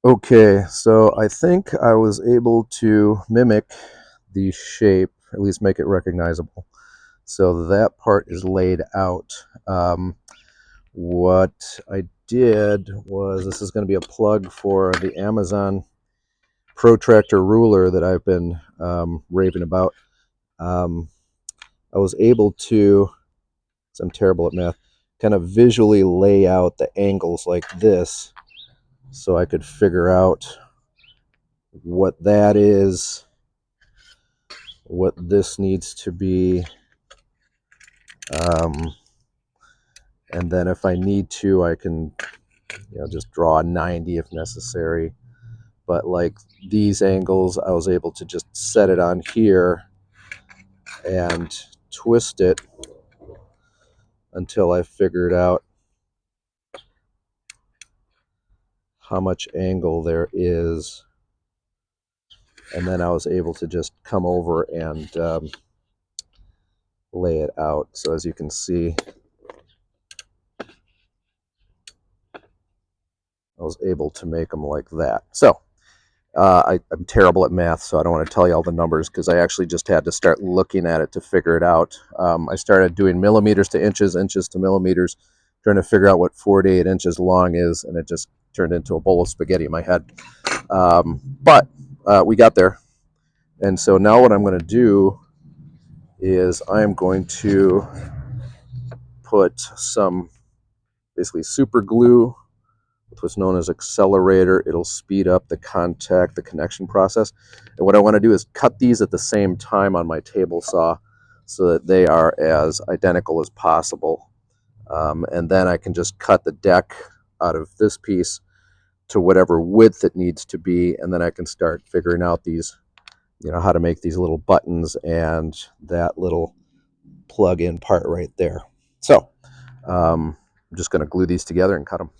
Okay, so I think I was able to mimic the shape, at least make it recognizable. So that part is laid out. What I did was, this is going to be a plug for the Amazon protractor ruler that I've been raving about. Um, I was able to, 'cause I'm terrible at math, kind of visually lay out the angles like this so I could figure out what that is, what this needs to be, um, and then if I need to, I can just draw a 90 if necessary. But like these angles, I was able to just set it on here and twist it until I figured out how much angle there is, and then I was able to just come over and lay it out. So as you can see, I was able to make them like that. So I'm terrible at math, so I don't want to tell you all the numbers because I actually just had to start looking at it to figure it out. I started doing millimeters to inches, inches to millimeters, trying to figure out what 4 to 8 inches long is, and it just turned into a bowl of spaghetti in my head. But we got there. And so now what I'm going to do is I'm going to put some basically super glue with what's known as accelerator. It'll speed up the contact, the connection process. And what I want to do is cut these at the same time on my table saw so that they are as identical as possible. And then I can just cut the deck out of this piece to whatever width it needs to be, and then I can start figuring out these, how to make these little buttons and that little plug-in part right there. So I'm just going to glue these together and cut them.